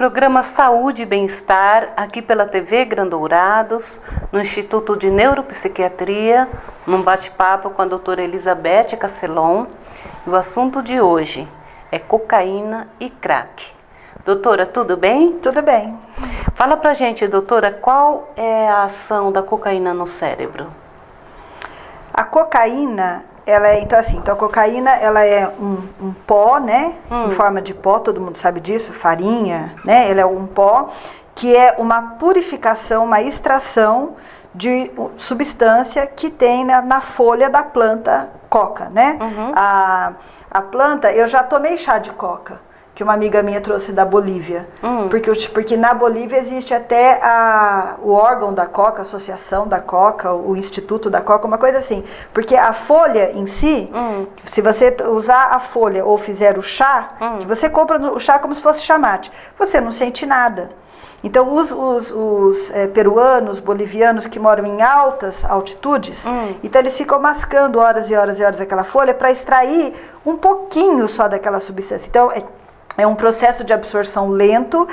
programa Saúde e Bem-Estar, aqui pela TV Grandourados, no Instituto de Neuropsiquiatria, num bate-papo com a doutora Elizabeth Casselon. O assunto de hoje é cocaína e crack. Doutora, tudo bem? Tudo bem. Fala pra gente, doutora, qual é a ação da cocaína no cérebro? A cocaína, a cocaína, ela é um pó, né? Em forma de pó, todo mundo sabe disso, farinha, né? Ela é um pó que é uma purificação, uma extração de substância que tem na folha da planta coca, né? A planta, eu já tomei chá de coca, que uma amiga minha trouxe da Bolívia, porque na Bolívia existe até o órgão da coca, a associação da coca, o instituto da coca, uma coisa assim, porque a folha em si, se você usar a folha ou fizer o chá, que você compra o chá como se fosse chamate, você não sente nada. Então os peruanos, bolivianos que moram em altas altitudes, então eles ficam mascando horas e horas e horas aquela folha para extrair um pouquinho só daquela substância. Então é um processo de absorção lento,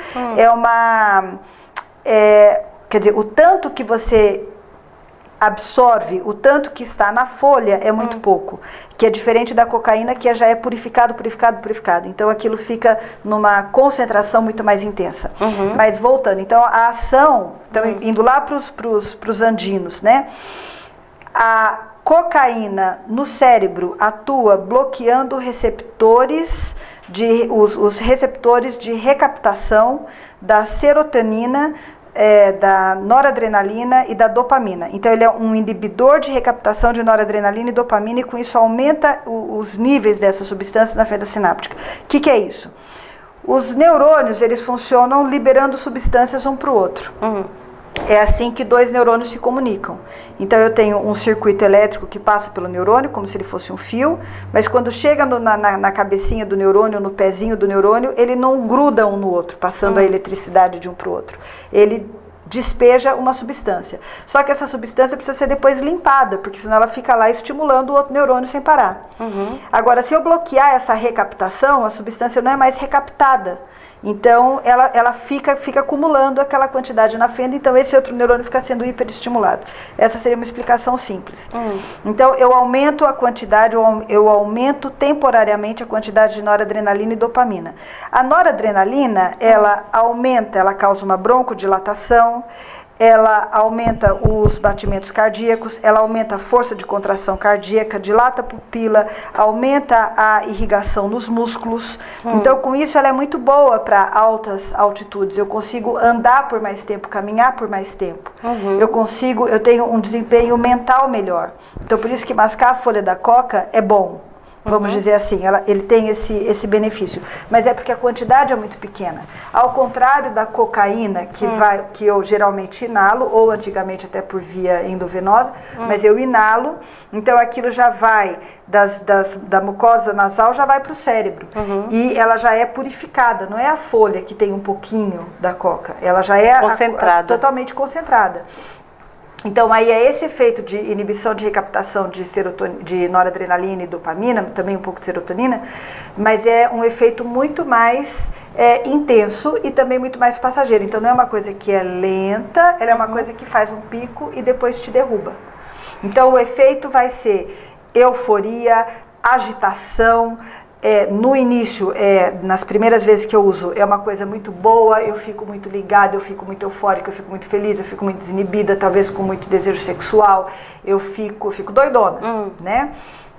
quer dizer, o tanto que você absorve, o tanto que está na folha é muito pouco, que é diferente da cocaína, que já é purificado. Então aquilo fica numa concentração muito mais intensa. Mas voltando, então a ação, então, indo lá para os andinos, né? A cocaína no cérebro atua bloqueando receptores os receptores de recaptação da serotonina, da noradrenalina e da dopamina. Então ele é um inibidor de recaptação de noradrenalina e dopamina, e com isso aumenta os níveis dessas substâncias na fenda sináptica. O que é isso? Os neurônios, eles funcionam liberando substâncias um para o outro. É assim que dois neurônios se comunicam. Então eu tenho um circuito elétrico que passa pelo neurônio, como se ele fosse um fio, mas quando chega na cabecinha do neurônio, no pezinho do neurônio, ele não gruda um no outro, passando a eletricidade de um para o outro. Ele despeja uma substância. Só que essa substância precisa ser depois limpada, porque senão ela fica lá estimulando o outro neurônio sem parar. Agora, se eu bloquear essa recaptação, a substância não é mais recaptada. Então, ela fica acumulando aquela quantidade na fenda, então esse outro neurônio fica sendo hiperestimulado. Essa seria uma explicação simples. Então, eu aumento a quantidade, eu aumento temporariamente a quantidade de noradrenalina e dopamina. A noradrenalina, ela aumenta, ela causa uma broncodilatação, ela aumenta os batimentos cardíacos, ela aumenta a força de contração cardíaca, dilata a pupila, aumenta a irrigação nos músculos. Então, com isso, ela é muito boa para altas altitudes. Eu consigo andar por mais tempo, caminhar por mais tempo. Eu tenho um desempenho mental melhor. Então, por isso que mascar a folha da coca é bom. Vamos dizer assim, ele tem esse benefício. Mas é porque a quantidade é muito pequena. Ao contrário da cocaína, que eu geralmente inalo, ou antigamente até por via endovenosa, mas eu inalo, então aquilo já vai da mucosa nasal, já vai para o cérebro. E ela já é purificada, não é a folha que tem um pouquinho da coca, ela já é totalmente concentrada. Então, aí é esse efeito de inibição de recaptação de noradrenalina e dopamina, também um pouco de serotonina, mas é um efeito muito mais intenso e também muito mais passageiro. Então, não é uma coisa que é lenta, ela é uma coisa que faz um pico e depois te derruba. Então, o efeito vai ser euforia, agitação. No início, nas primeiras vezes que eu uso, é uma coisa muito boa, eu fico muito ligada, eu fico muito eufórica, eu fico muito feliz, eu fico muito desinibida, talvez com muito desejo sexual, eu fico doidona, né?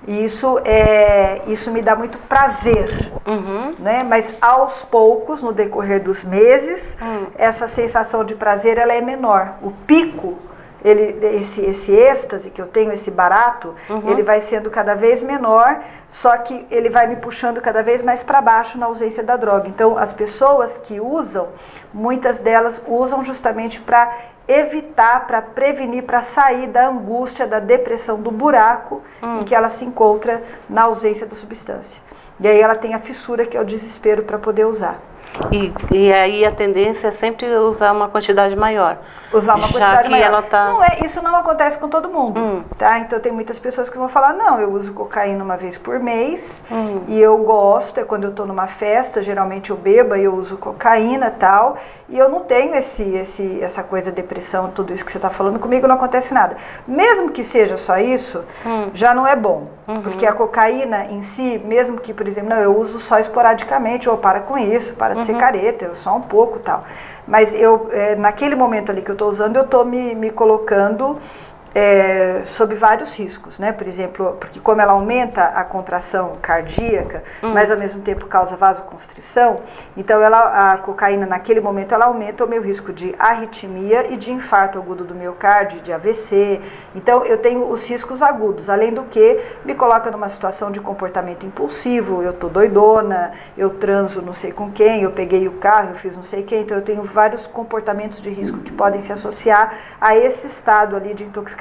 E isso me dá muito prazer, né? Mas aos poucos, no decorrer dos meses, essa sensação de prazer ela é menor. O pico, esse êxtase que eu tenho, esse barato, ele vai sendo cada vez menor, só que ele vai me puxando cada vez mais para baixo na ausência da droga. Então, as pessoas que usam, muitas delas usam justamente para evitar, para prevenir, para sair da angústia, da depressão, do buraco em que ela se encontra na ausência da substância. E aí ela tem a fissura, que é o desespero para poder usar. E aí a tendência é sempre usar uma quantidade maior. Usar uma já quantidade que maior. Ela tá... Não é, isso não acontece com todo mundo, tá? Então tem muitas pessoas que vão falar, não, eu uso cocaína uma vez por mês e eu gosto, é quando eu tô numa festa, geralmente eu bebo e eu uso cocaína e tal, e eu não tenho essa coisa, depressão, tudo isso que você tá falando, comigo não acontece nada. Mesmo que seja só isso, já não é bom, porque a cocaína em si, mesmo que, por exemplo, não, eu uso só esporadicamente, ou para com isso, para de ser careta, eu só um pouco e tal. Mas eu, naquele momento ali que eu estou usando, eu estou me colocando sob vários riscos, né? Por exemplo, porque como ela aumenta a contração cardíaca, mas ao mesmo tempo causa vasoconstrição, então a cocaína naquele momento ela aumenta o meu risco de arritmia e de infarto agudo do miocárdio, de AVC. Então eu tenho os riscos agudos, além do que me coloca numa situação de comportamento impulsivo, eu tô doidona, eu transo não sei com quem, eu peguei o carro, eu fiz não sei quem, então eu tenho vários comportamentos de risco que podem se associar a esse estado ali de intoxicação.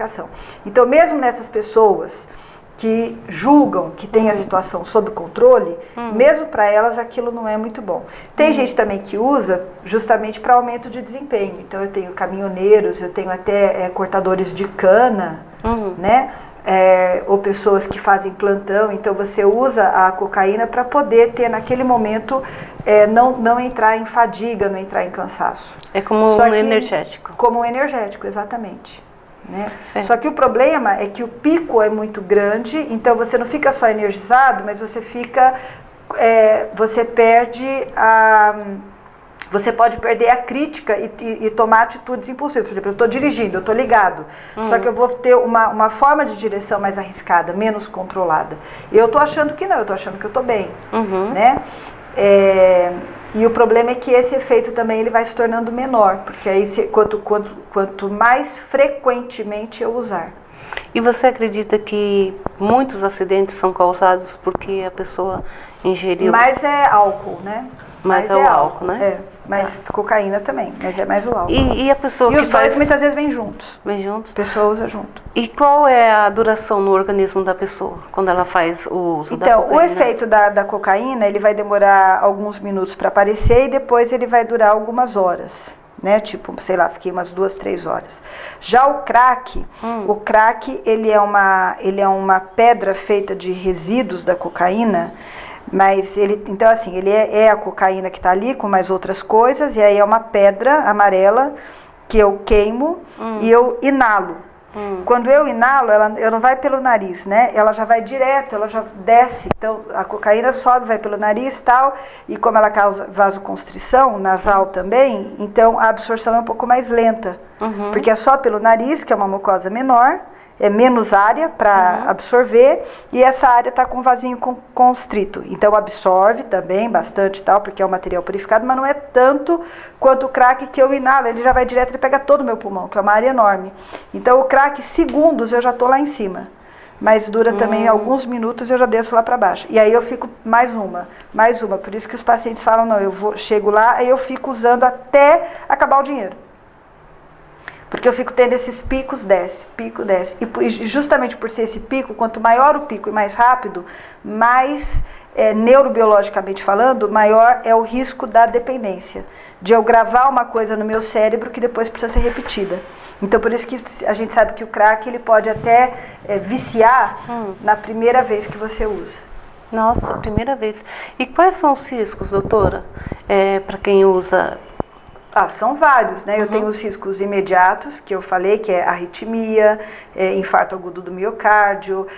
Então, mesmo nessas pessoas que julgam que tem a situação sob controle, mesmo para elas aquilo não é muito bom. Tem gente também que usa justamente para aumento de desempenho. Então, eu tenho caminhoneiros, eu tenho até cortadores de cana, né? Ou pessoas que fazem plantão, então você usa a cocaína para poder ter naquele momento, não entrar em fadiga, não entrar em cansaço. É como um energético. Como um energético, exatamente. Né? Só que o problema é que o pico é muito grande, então você não fica só energizado, mas você fica, você perde você pode perder a crítica e tomar atitudes impulsivas. Por exemplo, eu estou dirigindo, eu estou ligado, só que eu vou ter uma forma de direção mais arriscada, menos controlada. E eu estou achando que não, eu estou achando que eu estou bem, né? E o problema é que esse efeito também ele vai se tornando menor, porque aí quanto mais frequentemente eu usar. E você acredita que muitos acidentes são causados porque a pessoa ingeriu? Mais é álcool, né? Mais é o álcool, né? Mas cocaína também, mas é mais o álcool. E a pessoa e que os dois muitas vezes vêm juntos. Vêm juntos? A pessoa usa junto. E qual é a duração no organismo da pessoa quando ela faz o uso da cocaína? Então, o efeito da cocaína, ele vai demorar alguns minutos para aparecer e depois ele vai durar algumas horas. Né? Tipo, sei lá, fiquei umas 2, 3 horas. Já o crack, ele é uma pedra feita de resíduos da cocaína, mas então assim, ele é a cocaína que está ali com mais outras coisas, e aí é uma pedra amarela que eu queimo e eu inalo. Quando eu inalo, ela não vai pelo nariz, né? Ela já vai direto, ela já desce. Então, a cocaína sobe, vai pelo nariz e tal, e como ela causa vasoconstrição, nasal também, então a absorção é um pouco mais lenta. Porque é só pelo nariz, que é uma mucosa menor, é menos área para absorver, e essa área está com vasinho constrito. Então absorve também bastante tal, porque é um material purificado, mas não é tanto quanto o crack que eu inalo, ele já vai direto, ele pega todo o meu pulmão, que é uma área enorme. Então o crack, segundos, eu já estou lá em cima. Mas dura também alguns minutos e eu já desço lá para baixo. E aí eu fico mais uma. Por isso que os pacientes falam, não, chego lá, aí eu fico usando até acabar o dinheiro. Porque eu fico tendo esses picos, pico, desce. E justamente por ser esse pico, quanto maior o pico e mais rápido, mais, neurobiologicamente falando, maior é o risco da dependência. De eu gravar uma coisa no meu cérebro que depois precisa ser repetida. Então, por isso que a gente sabe que o crack ele pode até viciar na primeira vez que você usa. Nossa, primeira vez. E quais são os riscos, doutora, para quem usa? São vários, né? Eu tenho os riscos imediatos, que eu falei, que é arritmia, infarto agudo do miocárdio,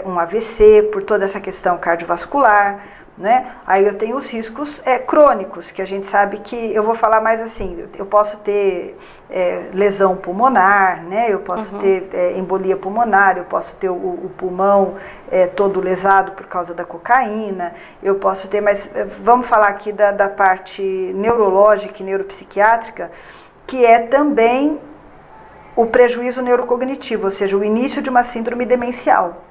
um AVC, por toda essa questão cardiovascular, né? Aí eu tenho os riscos crônicos, que a gente sabe que, eu vou falar mais assim, eu posso ter lesão pulmonar, né? Eu posso ter embolia pulmonar, eu posso ter o pulmão todo lesado por causa da cocaína, eu posso ter, mas vamos falar aqui da parte neurológica e neuropsiquiátrica, que é também o prejuízo neurocognitivo, ou seja, o início de uma síndrome demencial.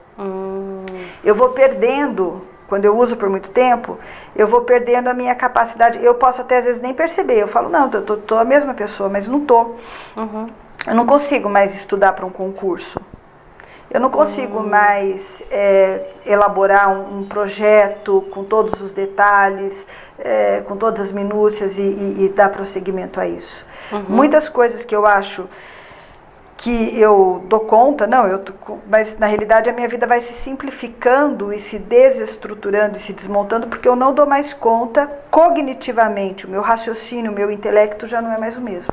Eu vou perdendo... Quando eu uso por muito tempo, eu vou perdendo a minha capacidade. Eu posso até às vezes nem perceber. Eu falo, não, eu tô a mesma pessoa, mas não tô. Eu não consigo mais estudar para um concurso. Eu não consigo mais elaborar um projeto com todos os detalhes, com todas as minúcias e dar prosseguimento a isso. Muitas coisas que eu acho que eu dou conta, mas na realidade a minha vida vai se simplificando e se desestruturando e se desmontando porque eu não dou mais conta cognitivamente, o meu raciocínio, o meu intelecto já não é mais o mesmo.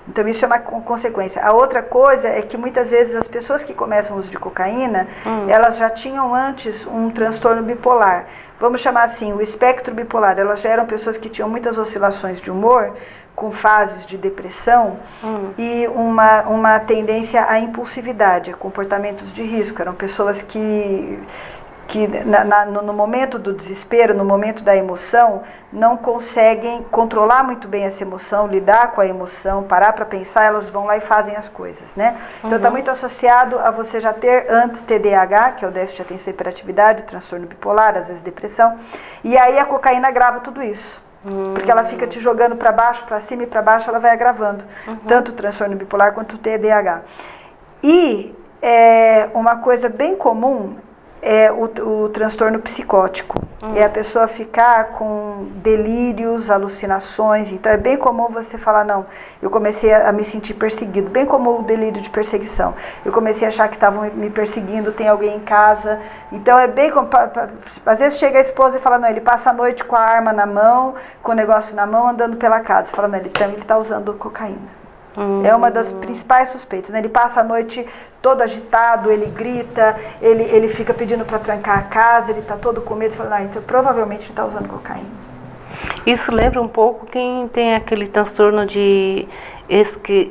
Então isso é uma consequência. A outra coisa é que muitas vezes as pessoas que começam o uso de cocaína, elas já tinham antes um transtorno bipolar. Vamos chamar assim, o espectro bipolar. Elas já eram pessoas que tinham muitas oscilações de humor, com fases de depressão e uma tendência à impulsividade, a comportamentos de risco. Eram pessoas que no momento do desespero, no momento da emoção, não conseguem controlar muito bem essa emoção, lidar com a emoção, parar para pensar, elas vão lá e fazem as coisas, né? Então está muito associado a você já ter antes TDAH, que é o déficit de atenção e hiperatividade, transtorno bipolar, às vezes depressão, e aí a cocaína agrava tudo isso. Porque ela fica te jogando para baixo, para cima e para baixo, ela vai agravando, tanto o transtorno bipolar quanto o TDAH. E uma coisa bem comum é o transtorno psicótico. É a pessoa ficar com delírios, alucinações. Então é bem comum você falar, não, eu comecei a me sentir perseguido. Bem comum o delírio de perseguição. Eu comecei a achar que estavam me perseguindo, tem alguém em casa. Então é bem comum. Às vezes chega a esposa e fala, não, ele passa a noite com a arma na mão, com o negócio na mão, andando pela casa. Fala, não, ele está usando cocaína. É uma das principais suspeitas, né? Ele passa a noite todo agitado, ele grita, ele fica pedindo para trancar a casa, ele está todo com medo, você fala, então provavelmente ele está usando cocaína. Isso lembra um pouco quem tem aquele transtorno de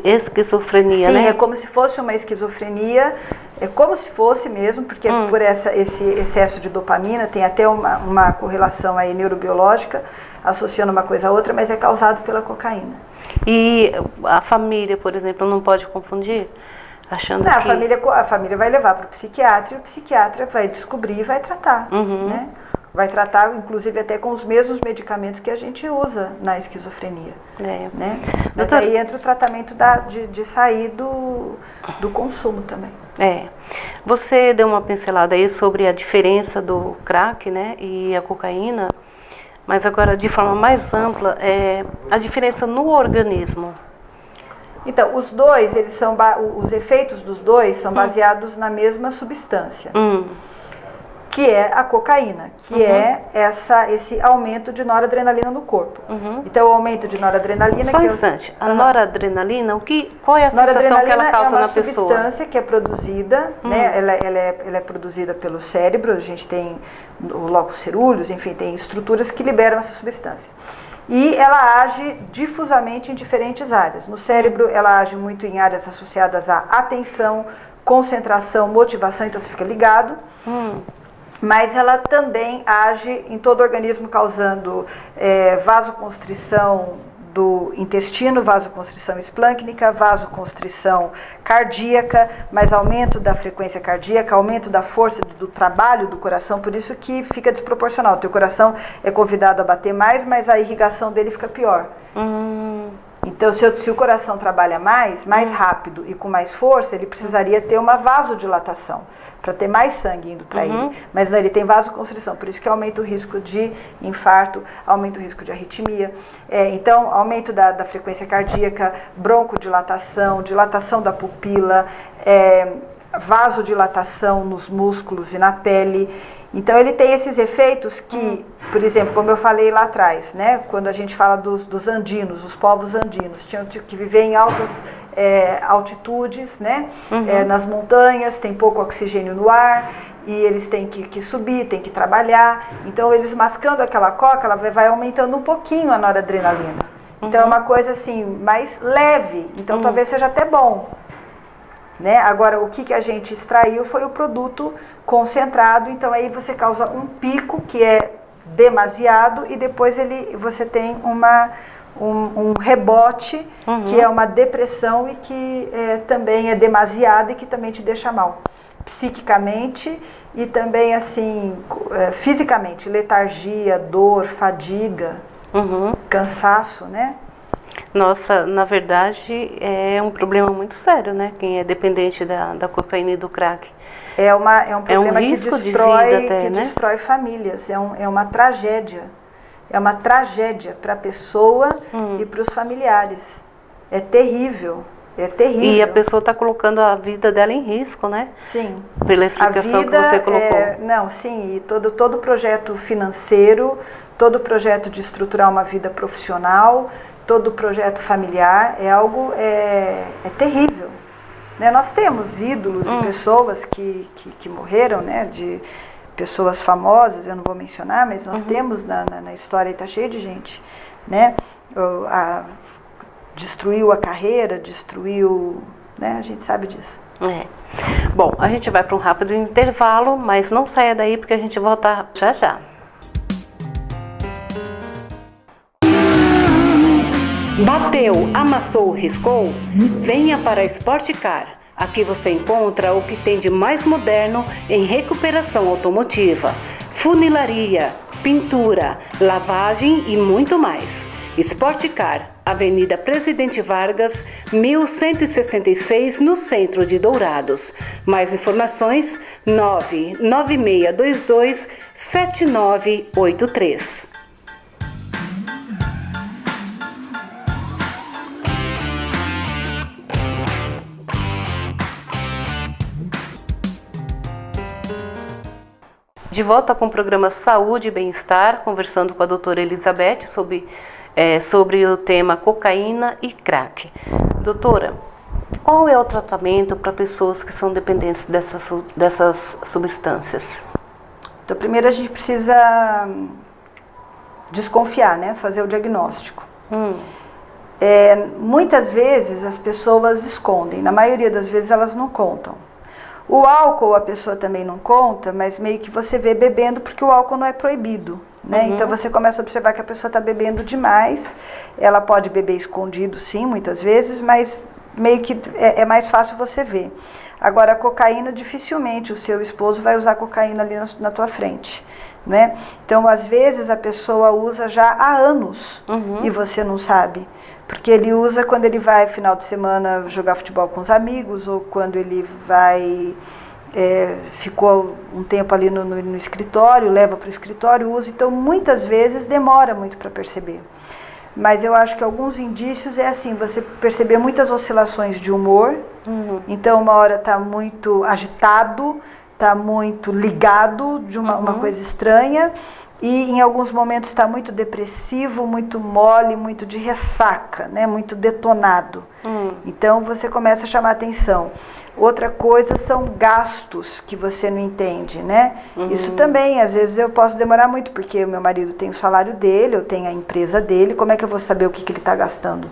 esquizofrenia, né? Sim, é como se fosse uma esquizofrenia, é como se fosse mesmo, porque por esse excesso de dopamina, tem até uma correlação aí neurobiológica, associando uma coisa a outra, mas é causado pela cocaína. E a família, por exemplo, não pode confundir? Achando que... A família vai levar para o psiquiatra e o psiquiatra vai descobrir e vai tratar, né? Vai tratar, inclusive, até com os mesmos medicamentos que a gente usa na esquizofrenia. Né? Mas doutor, aí entra o tratamento de sair do consumo também. Você deu uma pincelada aí sobre a diferença do crack, né, e a cocaína, mas agora de forma mais ampla, a diferença no organismo. Então, os dois, os efeitos dos dois são baseados na mesma substância. Que é a cocaína, que é esse aumento de noradrenalina no corpo. Então, o aumento de noradrenalina... Só um instante, a noradrenalina, qual é a sensação que ela causa na pessoa? É uma substância que é produzida, né? Ela é produzida pelo cérebro, a gente tem o locus cerúleus, enfim, tem estruturas que liberam essa substância. E ela age difusamente em diferentes áreas. No cérebro, ela age muito em áreas associadas à atenção, concentração, motivação, então você fica ligado. Mas ela também age em todo o organismo, causando vasoconstrição do intestino, vasoconstrição esplâncnica, vasoconstrição cardíaca, mas aumento da frequência cardíaca, aumento da força do trabalho do coração, por isso que fica desproporcional. O teu coração é convidado a bater mais, mas a irrigação dele fica pior. Então, se o coração trabalha mais rápido e com mais força, ele precisaria ter uma vasodilatação, para ter mais sangue indo para ele. Mas não, ele tem vasoconstrição, por isso que aumenta o risco de infarto, aumenta o risco de arritmia. Então, aumento da frequência cardíaca, broncodilatação, dilatação da pupila, vasodilatação nos músculos e na pele. Então, ele tem esses efeitos que, por exemplo, como eu falei lá atrás, né, quando a gente fala dos andinos, os povos andinos, tinham que viver em altas altitudes, né, nas montanhas, tem pouco oxigênio no ar, e eles têm que subir, têm que trabalhar. Então, eles mascando aquela coca, ela vai aumentando um pouquinho a noradrenalina. Então, é uma coisa assim, mais leve, então talvez seja até bom. Né? Agora, o que a gente extraiu foi o produto concentrado, então aí você causa um pico que é demasiado e depois você tem um rebote, que é uma depressão e que também é demasiada e que também te deixa mal. Psiquicamente e também assim, fisicamente, letargia, dor, fadiga, cansaço, né? Nossa, na verdade é um problema muito sério, né? Quem é dependente da cocaína e do crack. É um problema que risco de destrói, vida até, que né? destrói famílias, é uma tragédia. É uma tragédia para a pessoa e para os familiares. É terrível, é terrível. E a pessoa está colocando a vida dela em risco, né? Sim. Pela explicação que você colocou. Não, sim, e todo projeto financeiro, todo projeto de estruturar uma vida profissional, todo projeto familiar é algo terrível. Né? Nós temos ídolos e pessoas que morreram, né? De pessoas famosas, eu não vou mencionar, mas nós temos na história, está cheio de gente, né? Destruiu a carreira, né? A gente sabe disso. Bom, a gente vai para um rápido intervalo, mas não saia daí porque a gente volta já já. Bateu, amassou, riscou? Venha para a Sportcar. Aqui você encontra o que tem de mais moderno em recuperação automotiva, funilaria, pintura, lavagem e muito mais. Sportcar, Avenida Presidente Vargas, 1166, no centro de Dourados. Mais informações, 99622-7983. De volta com o programa Saúde e Bem-Estar, conversando com a doutora Elizabeth sobre o tema cocaína e crack. Doutora, qual é o tratamento para pessoas que são dependentes dessas substâncias? Então, primeiro a gente precisa desconfiar, né? Fazer o diagnóstico. Muitas vezes as pessoas escondem, na maioria das vezes elas não contam. O álcool a pessoa também não conta, mas meio que você vê bebendo porque o álcool não é proibido, né? Então você começa a observar que a pessoa está bebendo demais. Ela pode beber escondido, sim, muitas vezes, mas meio que é mais fácil você ver. Agora, a cocaína, dificilmente o seu esposo vai usar cocaína ali na tua frente, né? Então, às vezes, a pessoa usa já há anos e você não sabe. Porque ele usa quando ele vai, final de semana, jogar futebol com os amigos, ou quando ele vai, ficou um tempo ali no escritório, leva para o escritório, usa. Então, muitas vezes, demora muito para perceber. Mas eu acho que alguns indícios é assim, você perceber muitas oscilações de humor. Então, uma hora está muito agitado, está muito ligado de uma coisa estranha. E em alguns momentos está muito depressivo, muito mole, muito de ressaca, né? Muito detonado. Então você começa a chamar atenção. Outra coisa são gastos que você não entende, né? Isso também, às vezes eu posso demorar muito, porque o meu marido tem o salário dele, eu tenho a empresa dele, como é que eu vou saber o que ele está gastando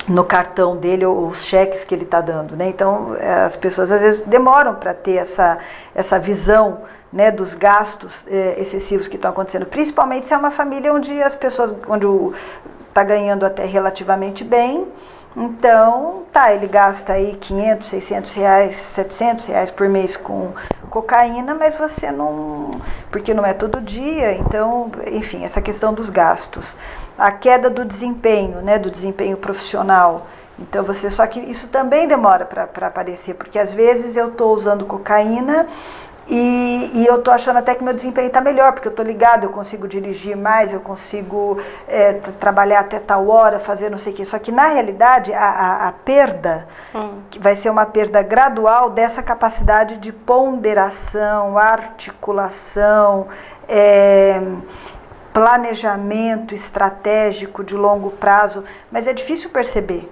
no cartão dele ou os cheques que ele está dando, né? Então as pessoas às vezes demoram para ter essa visão, né, dos gastos excessivos que estão acontecendo, principalmente se é uma família onde as pessoas, está ganhando até relativamente bem, então, ele gasta aí 500, 600 reais, 700 reais por mês com cocaína, mas você não, porque não é todo dia, então, enfim, essa questão dos gastos. A queda do desempenho, né, do desempenho profissional. Então, só que isso também demora para aparecer, porque às vezes eu estou usando cocaína e eu estou achando até que meu desempenho está melhor, porque eu estou ligado, eu consigo dirigir mais, eu consigo trabalhar até tal hora, fazer não sei o quê. Só que, na realidade, a perda vai ser uma perda gradual dessa capacidade de ponderação, articulação, planejamento estratégico de longo prazo. Mas é difícil perceber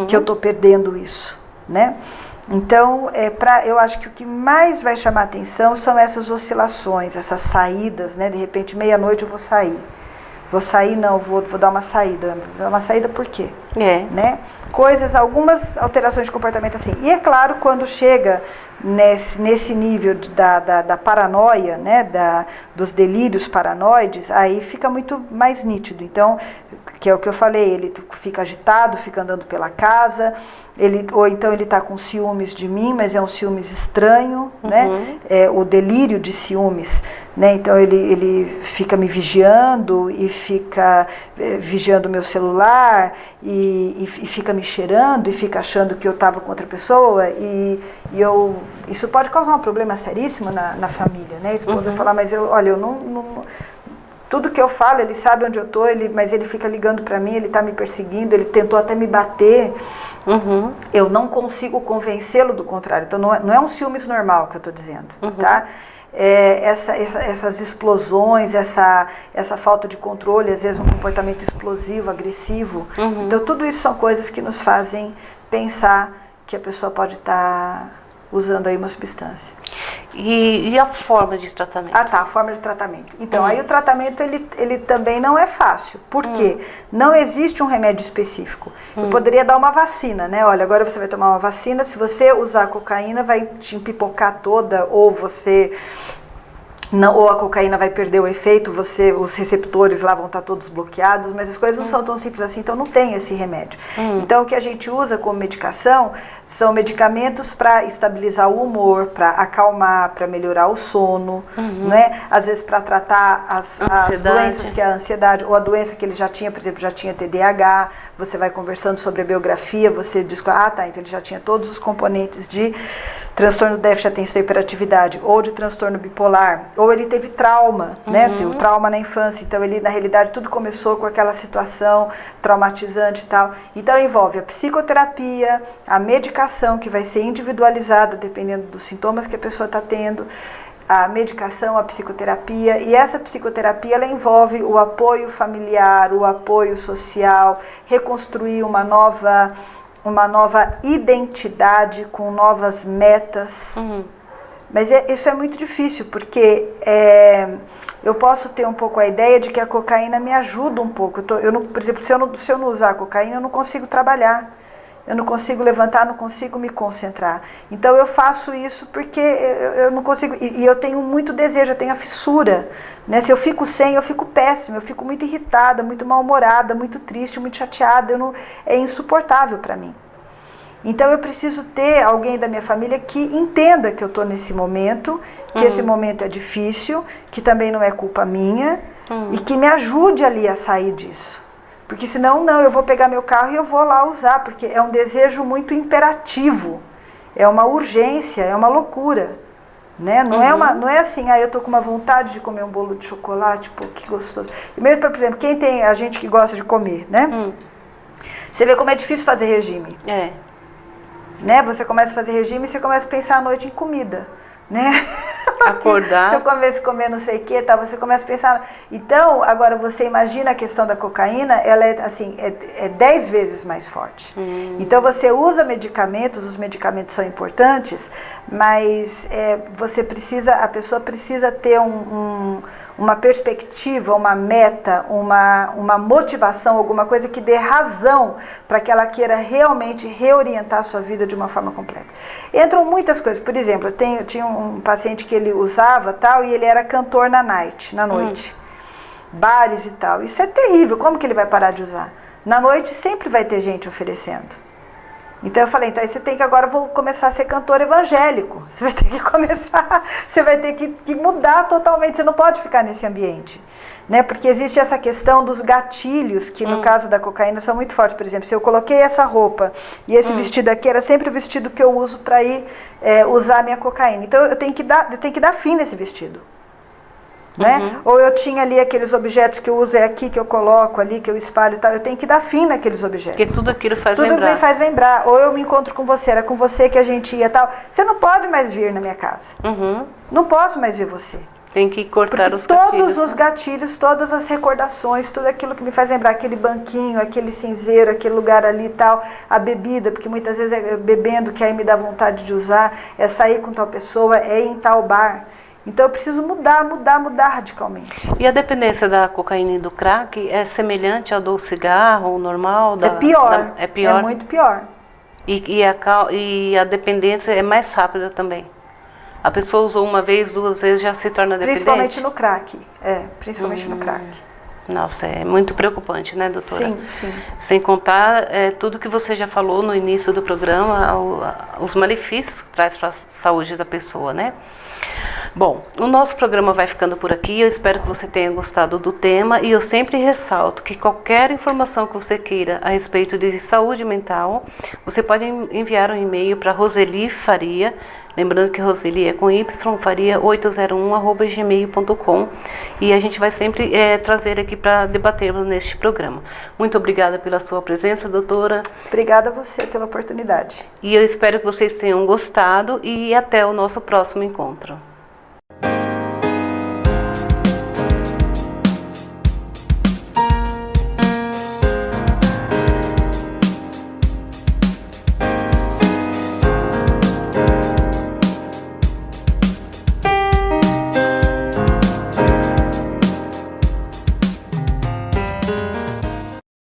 que eu estou perdendo isso, né? Então, eu acho que o que mais vai chamar atenção são essas oscilações, essas saídas, né? De repente, meia-noite eu vou sair. Vou sair, não, vou dar uma saída. Vou dar uma saída por quê? Né? Algumas alterações de comportamento assim. E é claro, quando chega nesse nível da paranoia, né? Dos delírios paranoides, aí fica muito mais nítido. Então, que é o que eu falei, ele fica agitado, fica andando pela casa, ou então ele está com ciúmes de mim, mas é um ciúmes estranho, né? O delírio de ciúmes, né? Então ele fica me vigiando e fica vigiando o meu celular e e fica me cheirando e fica achando que eu estava com outra pessoa isso pode causar um problema seríssimo na família, né? A esposa falar, mas olha, eu não tudo que eu falo, ele sabe onde eu tô, mas ele fica ligando para mim, ele está me perseguindo, ele tentou até me bater. Eu não consigo convencê-lo do contrário. Então não é um ciúmes normal que eu estou dizendo, tá? Essas explosões, essa falta de controle, às vezes um comportamento explosivo, agressivo. Então tudo isso são coisas que nos fazem pensar que a pessoa pode estar usando aí uma substância. E a forma de tratamento? A forma de tratamento. Então, aí o tratamento, ele também não é fácil. Por quê? Não existe um remédio específico. Eu poderia dar uma vacina, né? Olha, agora você vai tomar uma vacina, se você usar cocaína, vai te empipocar toda, ou ou a cocaína vai perder o efeito, os receptores lá vão estar todos bloqueados, mas as coisas não são tão simples assim, então não tem esse remédio. Então o que a gente usa como medicação são medicamentos para estabilizar o humor, para acalmar, para melhorar o sono, né? Às vezes para tratar as doenças que é a ansiedade, ou a doença que ele já tinha, por exemplo, já tinha TDAH, você vai conversando sobre a biografia, você diz, então ele já tinha todos os componentes de transtorno de déficit de atenção e hiperatividade, ou de transtorno bipolar, ou ele teve trauma, né? Teve trauma na infância, então ele, na realidade, tudo começou com aquela situação traumatizante e tal. Então envolve a psicoterapia, a medicação, que vai ser individualizada, dependendo dos sintomas que a pessoa está tendo, a medicação, a psicoterapia, e essa psicoterapia ela envolve o apoio familiar, o apoio social, reconstruir uma nova identidade com novas metas. Mas isso é muito difícil, porque eu posso ter um pouco a ideia de que a cocaína me ajuda um pouco. Por exemplo, se eu não usar a cocaína, eu não consigo trabalhar. Eu não consigo levantar, não consigo me concentrar. Então eu faço isso porque eu não consigo, e eu tenho muito desejo, eu tenho a fissura, né? Se eu fico sem, eu fico péssima, eu fico muito irritada, muito mal-humorada, muito triste, muito chateada, é insuportável para mim. Então eu preciso ter alguém da minha família que entenda que eu estou nesse momento, que esse momento é difícil, que também não é culpa minha, e que me ajude ali a sair disso. Porque senão, eu vou pegar meu carro e eu vou lá usar, porque é um desejo muito imperativo, é uma urgência, é uma loucura, né? Não é assim, eu estou com uma vontade de comer um bolo de chocolate, pô, que gostoso. E mesmo, por exemplo, quem tem a gente que gosta de comer, né? Você vê como é difícil fazer regime. Né? Você começa a fazer regime e você começa a pensar à noite em comida, né? Acordar. Se eu começo a comer não sei o que, você começa a pensar. Então, agora você imagina a questão da cocaína, ela é 10 vezes mais forte. Então você usa medicamentos, os medicamentos são importantes, mas a pessoa precisa ter uma perspectiva, uma meta, uma motivação, alguma coisa que dê razão para que ela queira realmente reorientar a sua vida de uma forma completa. Entram muitas coisas, por exemplo, eu tinha um paciente que ele usava tal, e ele era cantor na noite, bares e tal. Isso é terrível, como que ele vai parar de usar? Na noite sempre vai ter gente oferecendo. Então eu falei, então aí você tem que agora começar a ser cantor evangélico. Você vai ter que começar, você vai ter que mudar totalmente, você não pode ficar nesse ambiente. Né? Porque existe essa questão dos gatilhos, que no caso da cocaína são muito fortes. Por exemplo, se eu coloquei essa roupa e esse vestido aqui era sempre o vestido que eu uso para ir usar a minha cocaína. Então eu tenho que dar fim nesse vestido. Né? Ou eu tinha ali aqueles objetos que eu uso, aqui que eu coloco, ali que eu espalho e tal, eu tenho que dar fim naqueles objetos. Porque tudo aquilo faz lembrar. Tudo me faz lembrar. Ou eu me encontro com você, era com você que a gente ia tal. Você não pode mais vir na minha casa. Não posso mais ver você. Tem que cortar os gatilhos. Todos os gatilhos, todas as recordações, tudo aquilo que me faz lembrar, aquele banquinho, aquele cinzeiro, aquele lugar ali e tal, a bebida, porque muitas vezes é bebendo que aí me dá vontade de usar, é sair com tal pessoa, é ir em tal bar. Então eu preciso mudar radicalmente. E a dependência da cocaína e do crack é semelhante ao do cigarro, o normal? É pior. É pior? É muito pior. E a dependência é mais rápida também? A pessoa usou uma vez, 2 vezes, já se torna dependente? Principalmente no crack. Principalmente no crack. Nossa, é muito preocupante, né, doutora? Sim. Sem contar tudo que você já falou no início do programa, os malefícios que traz para a saúde da pessoa, né? Bom, o nosso programa vai ficando por aqui. Eu espero que você tenha gostado do tema e eu sempre ressalto que qualquer informação que você queira a respeito de saúde mental, você pode enviar um e-mail para Roseli Faria, lembrando que Roseli é com yfaria801@gmail.com, e a gente vai sempre trazer aqui para debatermos neste programa. Muito obrigada pela sua presença, doutora. Obrigada a você pela oportunidade. E eu espero que vocês tenham gostado e até o nosso próximo encontro.